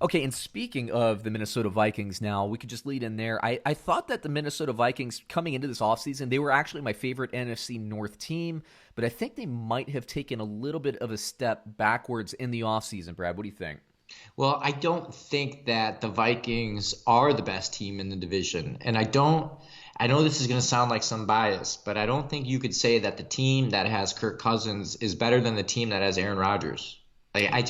Okay, and speaking of the Minnesota Vikings now, we could just lead in there. I thought that the Minnesota Vikings coming into this offseason, they were actually my favorite NFC North team, but I think they might have taken a little bit of a step backwards in the offseason. Brad, what do you think? Well, I don't think that the Vikings are the best team in the division. And I know this is going to sound like some bias, but I don't think you could say that the team that has Kirk Cousins is better than the team that has Aaron Rodgers. Like, I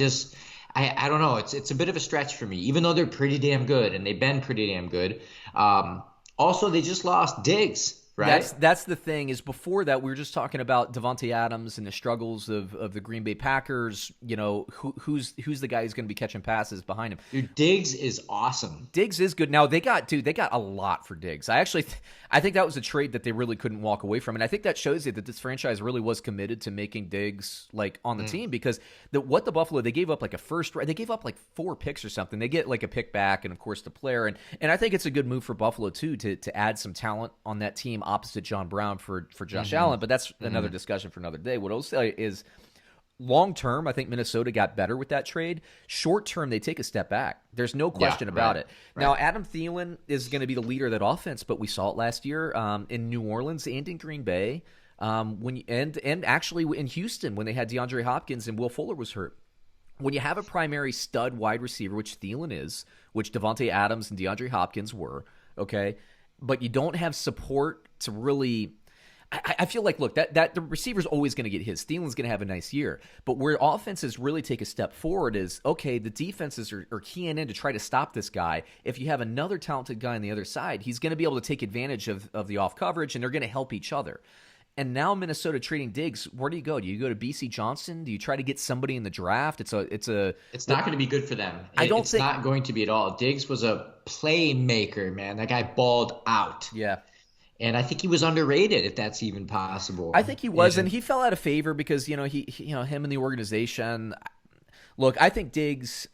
don't know. It's a bit of a stretch for me, even though they're pretty damn good and they've been pretty damn good. Also, they just lost Diggs, right? That's the thing is before that we were just talking about Devontae Adams and the struggles of the Green Bay Packers. You know who's the guy who's going to be catching passes behind him. Dude, Diggs is awesome. Diggs is good. Now they got a lot for Diggs. I think that was a trade that they really couldn't walk away from, and I think that shows you that this franchise really was committed to making Diggs like on the team because what the Buffalo they gave up like a first they gave up like 4 picks or something. They get like a pick back and of course the player and I think it's a good move for Buffalo too to add some talent on that team opposite John Brown for Josh Allen. But that's another discussion for another day. What I'll say is long term, I think Minnesota got better with that trade. Short term, they take a step back. There's no question about it. Right. Now, Adam Thielen is going to be the leader of that offense, but we saw it last year in New Orleans and in Green Bay, and actually in Houston when they had DeAndre Hopkins and Will Fuller was hurt. When you have a primary stud wide receiver, which Thielen is, which Devontae Adams and DeAndre Hopkins were, okay, but you don't have support to really. I feel like, look, that the receiver's always going to get his. Thielen's going to have a nice year. But where offenses really take a step forward is, okay, the defenses are keying in to try to stop this guy. If you have another talented guy on the other side, he's going to be able to take advantage of the off coverage, and they're going to help each other. And now Minnesota trading Diggs, where do you go? Do you go to BC Johnson? Do you try to get somebody in the draft? It's not going to be good for them. It's not going to be at all. Diggs was a playmaker, man. That guy balled out. Yeah. And I think he was underrated, if that's even possible. I think he was, and he fell out of favor because him and the organization. Look, I think Diggs.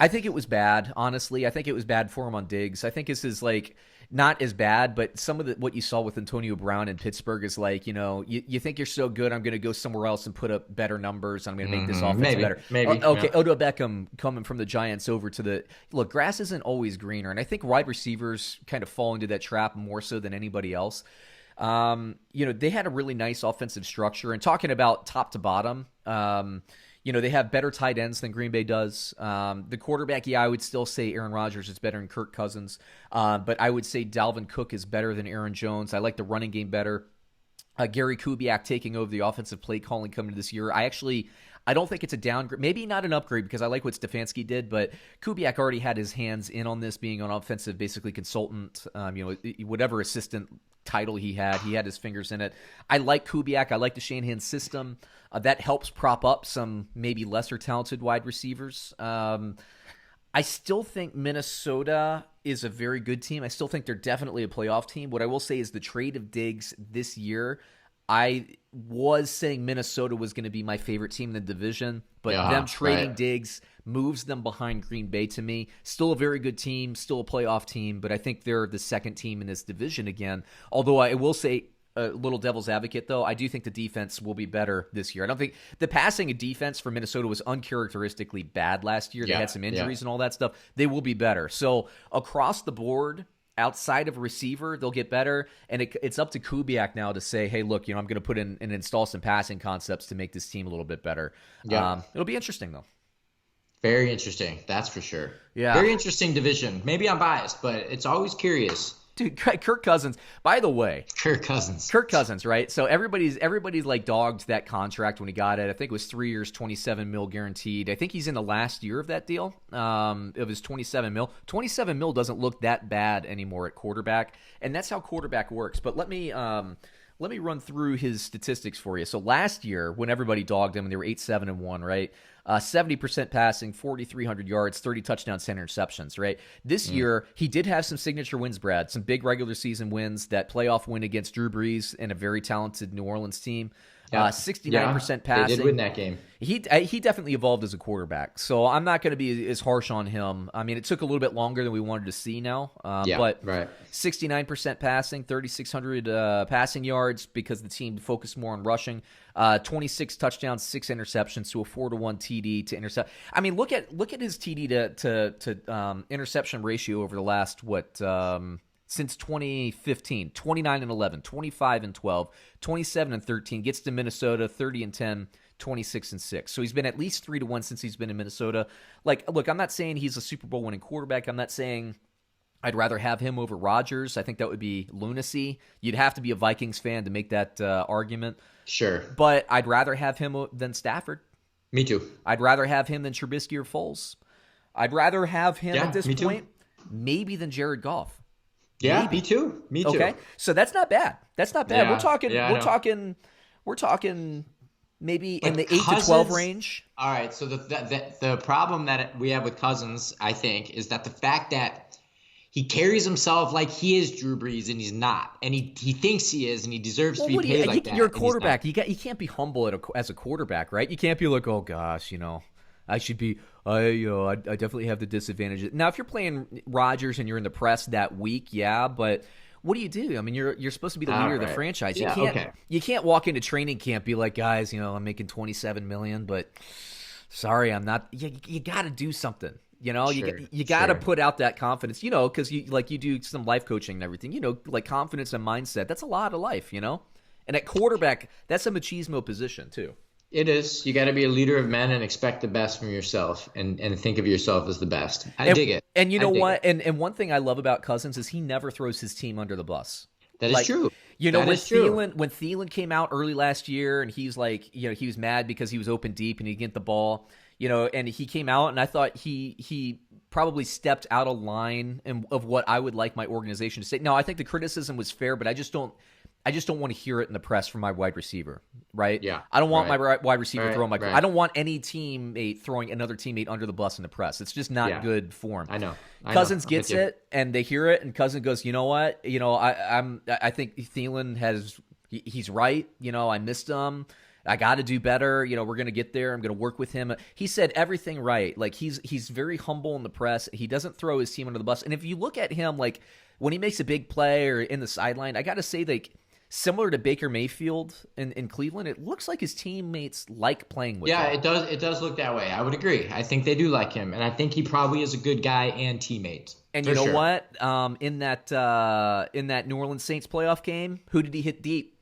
I think it was bad. Honestly, I think it was bad for him on Diggs. I think this is like not as bad, but some of what you saw with Antonio Brown in Pittsburgh is like, you think you're so good, I'm going to go somewhere else and put up better numbers. I'm going to make this offense better. Maybe. Okay, yeah. Odell Beckham coming from the Giants over to the look. Grass isn't always greener, and I think wide receivers kind of fall into that trap more so than anybody else. They had a really nice offensive structure, and talking about top to bottom. They have better tight ends than Green Bay does. The quarterback, I would still say Aaron Rodgers is better than Kirk Cousins. But I would say Dalvin Cook is better than Aaron Jones. I like the running game better. Gary Kubiak taking over the offensive play calling coming to this year. I don't think it's a downgrade. Maybe not an upgrade because I like what Stefanski did, but Kubiak already had his hands in on this, being an offensive basically consultant. Whatever assistant title he had his fingers in it. I like Kubiak. I like the Shanahan system. That helps prop up some maybe lesser talented wide receivers. I still think Minnesota is a very good team. I still think they're definitely a playoff team. What I will say is the trade of Diggs this year, I was saying Minnesota was going to be my favorite team in the division, but them trading Diggs moves them behind Green Bay to me. Still a very good team, still a playoff team, but I think they're the second team in this division again. Although I will say, a little devil's advocate, though, I do think the defense will be better this year. I don't think the passing and defense for Minnesota was uncharacteristically bad last year. They had some injuries and all that stuff. They will be better. So across the board, outside of a receiver, they'll get better. And it's up to Kubiak now to say, hey, look, I'm going to put in and install some passing concepts to make this team a little bit better. Yeah. It'll be interesting, though. Very interesting. That's for sure. Yeah. Very interesting division. Maybe I'm biased, but it's always curious. Dude, Kirk Cousins, by the way. Kirk Cousins, right? So everybody's like dogged that contract when he got it. I think it was 3 years, $27 million guaranteed. I think he's in the last year of that deal. It was $27 million. $27 million doesn't look that bad anymore at quarterback, and that's how quarterback works. But let me run through his statistics for you. So last year, when everybody dogged him, and they were 8-7-1, right? 70% passing, 4,300 yards, 30 touchdowns, 10 interceptions, right? This year, he did have some signature wins, Brad, some big regular season wins, that playoff win against Drew Brees and a very talented New Orleans team. Yep. 69% Yeah, they did passing. win that game. He definitely evolved as a quarterback, so I'm not going to be as harsh on him. I mean, it took a little bit longer than we wanted to see now, Yeah, but right. 69% passing, 3,600 passing yards because the team focused more on rushing. 26 touchdowns, 6 interceptions, so a 4-to-1 TD to intercept. I mean, look at his TD to interception ratio over the last since 2015, 29-11, 25-12, 27-13, gets to Minnesota, 30-10, 26-6. So he's been at least 3-1 since he's been in Minnesota. Like, look, I'm not saying he's a Super Bowl winning quarterback. I'm not saying I'd rather have him over Rodgers. I think that would be lunacy. You'd have to be a Vikings fan to make that argument. Sure. But I'd rather have him than Stafford. Me too. I'd rather have him than Trubisky or Foles. I'd rather have him at this point maybe than Jared Goff. Yeah, Maybe. me too. Me too. Okay, so that's not bad. That's not bad. Yeah, We're talking maybe But in the 8 to 12 range. All right. So the problem that we have with Cousins, I think, is that the fact that he carries himself like he is Drew Brees and he's not, and he thinks he is, and he deserves to be paid like that. You're a quarterback. You can't be humble as a quarterback, right? You can't be like, oh gosh, I should be. I definitely have the disadvantage. Now, if you're playing Rodgers and you're in the press that week, yeah, but what do you do? I mean, you're supposed to be the leader of the franchise. You can't walk into training camp be like, guys, I'm making $27 million, but sorry, I'm not. You got to do something. You got to put out that confidence. Because you do some life coaching and everything. Like confidence and mindset. That's a lot of life. And at quarterback, that's a machismo position too. It is. You got to be a leader of men and expect the best from yourself and think of yourself as the best. I dig it. And you know what? And one thing I love about Cousins is he never throws his team under the bus. That is true. When Thielen came out early last year and he's like, he was mad because he was open deep and he didn't get the ball, and he came out and I thought he probably stepped out of line of what I would like my organization to say. No, I think the criticism was fair, but I just don't want to hear it in the press from my wide receiver, right? Yeah. I don't want my wide receiver throwing my. Right. I don't want any teammate throwing another teammate under the bus in the press. It's just not good form. I know. Cousins gets it, and they hear it, and Cousins goes, you know what? I think Thielen he's right. I missed him. I got to do better. We're going to get there. I'm going to work with him. He said everything right. Like he's very humble in the press. He doesn't throw his team under the bus. And if you look at him, like when he makes a big play or in the sideline, I got to say, like, similar to Baker Mayfield in Cleveland, it looks like his teammates like playing with him. Yeah, it does. It does look that way. I would agree. I think they do like him, and I think he probably is a good guy and teammate. And you know what? In that New Orleans Saints playoff game, who did he hit deep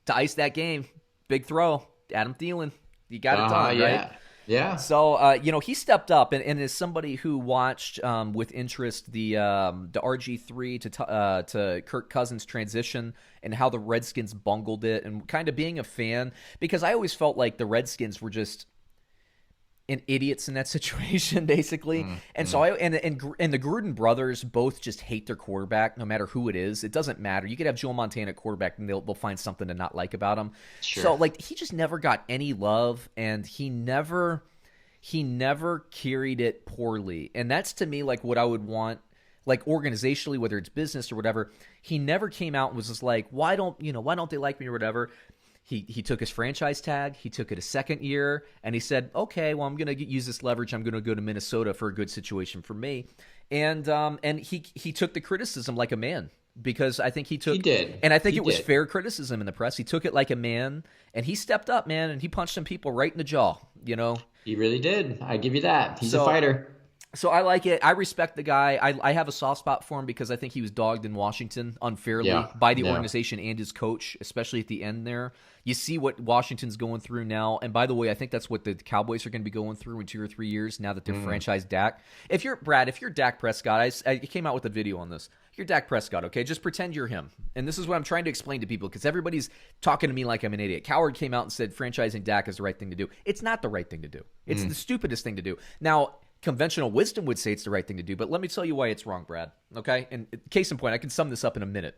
to ice that game? Big throw, Adam Thielen. You got it done, right? Yeah. So, he stepped up, and as somebody who watched with interest the RG3 to Kirk Cousins transition and how the Redskins bungled it, and kind of being a fan, because I always felt like the Redskins were just idiots in that situation, basically. And so and the Gruden brothers both just hate their quarterback, no matter who it is. It doesn't matter. You could have Joe Montana at quarterback, and they'll find something to not like about him. Sure. So he just never got any love, and he never carried it poorly. And that's to me like what I would want, like organizationally, whether it's business or whatever. He never came out and was just like, why don't they like me or whatever. He took his franchise tag. He took it a second year, and he said, "Okay, well, I'm going to use this leverage. I'm going to go to Minnesota for a good situation for me." And he took the criticism like a man, because I think he did, and I think it was fair criticism in the press. He took it like a man, and he stepped up, man, and he punched some people right in the jaw. He really did. I give you that. He's a fighter. So I like it. I respect the guy. I have a soft spot for him because I think he was dogged in Washington unfairly by the organization and his coach, especially at the end there. You see what Washington's going through now. And by the way, I think that's what the Cowboys are going to be going through in 2 or 3 years now that they're franchised Dak. If you're Dak Prescott, I came out with a video on this. You're Dak Prescott, okay? Just pretend you're him. And this is what I'm trying to explain to people because everybody's talking to me like I'm an idiot. Coward came out and said franchising Dak is the right thing to do. It's not the right thing to do. It's the stupidest thing to do. Now, conventional wisdom would say it's the right thing to do, but let me tell you why it's wrong, Brad, okay? And case in point, I can sum this up in a minute.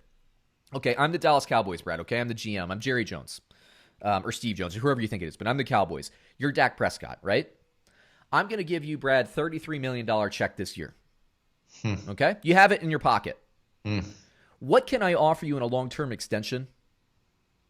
Okay, I'm the Dallas Cowboys, Brad, okay? I'm the GM. I'm Jerry Jones, or Steve Jones, or whoever you think it is, but I'm the Cowboys. You're Dak Prescott, right? I'm going to give you, Brad, $33 million check this year, okay? You have it in your pocket. What can I offer you in a long-term extension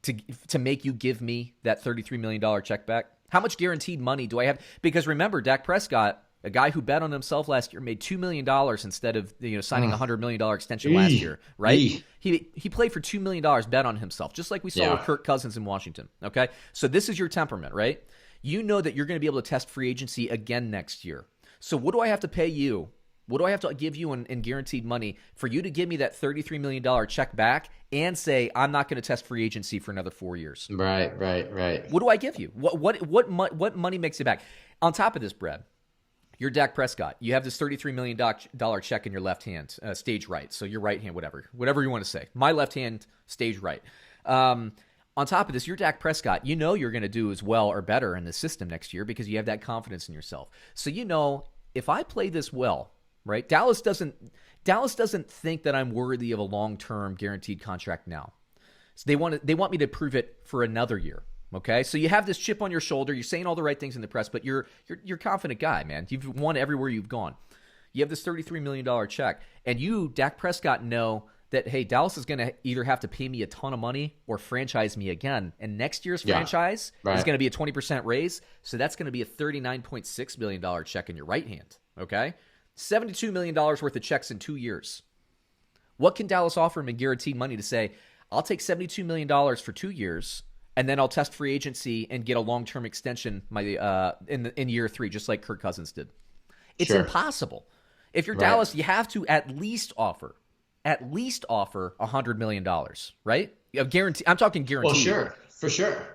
to to make you give me that $33 million check back? How much guaranteed money do I have? Because remember, Dak Prescott, a guy who bet on himself last year, made $2 million instead of signing a $100 million extension last year, right? He played for $2 million bet on himself, just like we saw with Kirk Cousins in Washington, okay? So this is your temperament, right? You know that you're going to be able to test free agency again next year. So what do I have to pay you? What do I have to give you in guaranteed money for you to give me that $33 million check back and say, I'm not going to test free agency for another 4 years? Right. What do I give you? What money makes it back? On top of this, Brad, you're Dak Prescott. You have this $33 million check in your left hand, stage right. So your right hand, whatever you want to say. My left hand, stage right. On top of this, you're Dak Prescott. You know you're going to do as well or better in the system next year because you have that confidence in yourself. So if I play this well, right? Dallas doesn't think that I'm worthy of a long-term guaranteed contract now. So they want me to prove it for another year. Okay, so you have this chip on your shoulder. You're saying all the right things in the press, but you're a confident guy, man. You've won everywhere you've gone. You have this $33 million check, and you, Dak Prescott, know that, hey, Dallas is going to either have to pay me a ton of money or franchise me again. And next year's franchise is going to be a 20% raise, so that's going to be a $39.6 million check in your right hand. Okay, $72 million worth of checks in 2 years. What can Dallas offer him in guaranteed money to say, I'll take $72 million for 2 years, and then I'll test free agency and get a long-term extension in year 3, just like Kirk Cousins did? It's impossible. If you're Dallas, you have to at least offer $100 million, right? I'm talking guaranteed. Well, for sure.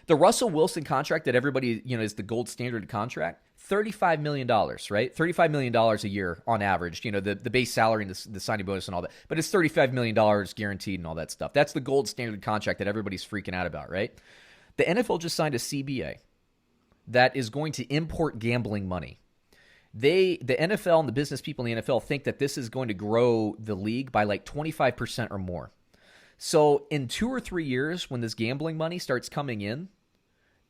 The Russell Wilson contract that everybody, is the gold standard contract, $35 million, right? $35 million a year on average, the base salary and the signing bonus and all that. But it's $35 million guaranteed and all that stuff. That's the gold standard contract that everybody's freaking out about, right? The NFL just signed a CBA that is going to import gambling money. The NFL and the business people in the NFL think that this is going to grow the league by like 25% or more. So in 2 or 3 years, when this gambling money starts coming in,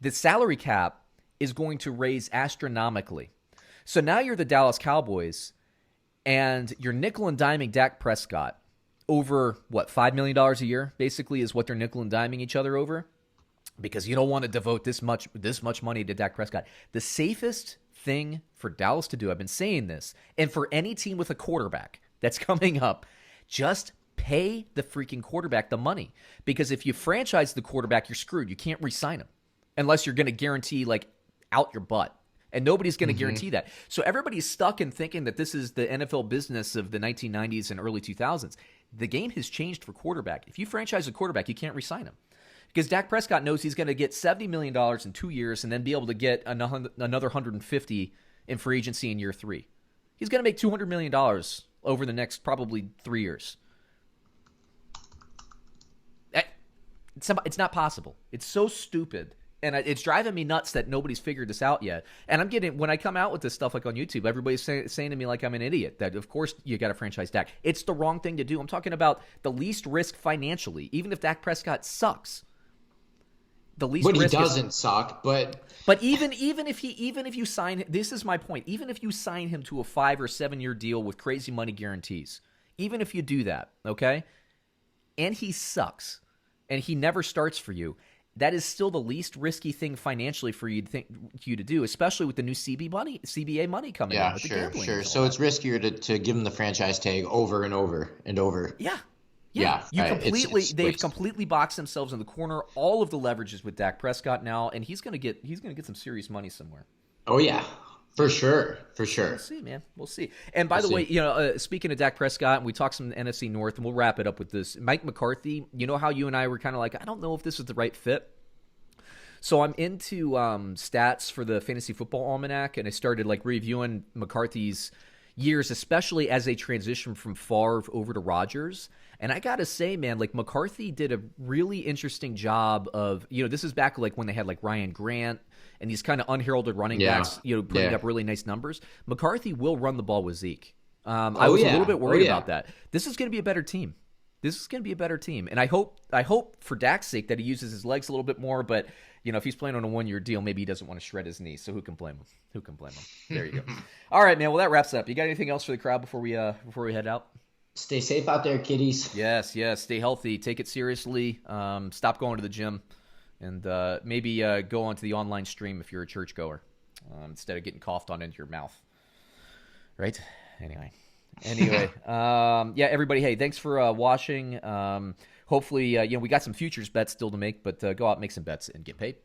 the salary cap is going to raise astronomically. So now you're the Dallas Cowboys, and you're nickel and diming Dak Prescott over, $5 million a year, basically, is what they're nickel and diming each other over, because you don't want to devote this much money to Dak Prescott. The safest thing for Dallas to do, I've been saying this, and for any team with a quarterback that's coming up, just pay the freaking quarterback the money. Because if you franchise the quarterback, you're screwed. You can't re-sign him unless you're going to guarantee out your butt. And nobody's going to guarantee that. So everybody's stuck in thinking that this is the NFL business of the 1990s and early 2000s. The game has changed for quarterback. If you franchise a quarterback, you can't re-sign him. Because Dak Prescott knows he's going to get $70 million in 2 years and then be able to get another $150 in free agency in year 3. He's going to make $200 million over the next probably 3 years. It's not possible. It's so stupid. And it's driving me nuts that nobody's figured this out yet. And when I come out with this stuff on YouTube, everybody's saying to me I'm an idiot, that of course you got to franchise Dak. It's the wrong thing to do. I'm talking about the least risk financially, even if Dak Prescott sucks. The least risk. But he doesn't suck, but even if you sign, this is my point. Even if you sign him to a 5 or 7 year deal with crazy money guarantees, even if you do that, okay, and he sucks, and he never starts for you, that is still the least risky thing financially for you to do, especially with the new CBA money coming in. Yeah, sure. So it's riskier to give him the franchise tag over and over and over. Yeah. They've completely boxed themselves in the corner. All of the leverage is with Dak Prescott now, and he's gonna get some serious money somewhere. Oh yeah. For sure. We'll see, man. We'll see. And by the way, speaking of Dak Prescott, and we talked some NFC North, and we'll wrap it up with this. Mike McCarthy, you know how you and I were kind of I don't know if this is the right fit. So I'm into stats for the Fantasy Football Almanac, and I started reviewing McCarthy's years, especially as they transition from Favre over to Rodgers. And I got to say, man, McCarthy did a really interesting job of, this is back when they had Ryan Grant and these kind of unheralded running backs, putting up really nice numbers. McCarthy will run the ball with Zeke. I was a little bit worried about that. This is going to be a better team. And I hope for Dak's sake that he uses his legs a little bit more, but if he's playing on a 1 year deal, maybe he doesn't want to shred his knee. So who can blame him? There you go. All right, man. Well, that wraps it up. You got anything else for the crowd before we head out? Stay safe out there, kiddies. Yes, yes. Stay healthy. Take it seriously. Stop going to the gym, and maybe go onto the online stream if you're a churchgoer, instead of getting coughed on into your mouth. Right? Anyway. Yeah, everybody. Hey, thanks for watching. Hopefully, we got some futures bets still to make, but go out, make some bets, and get paid.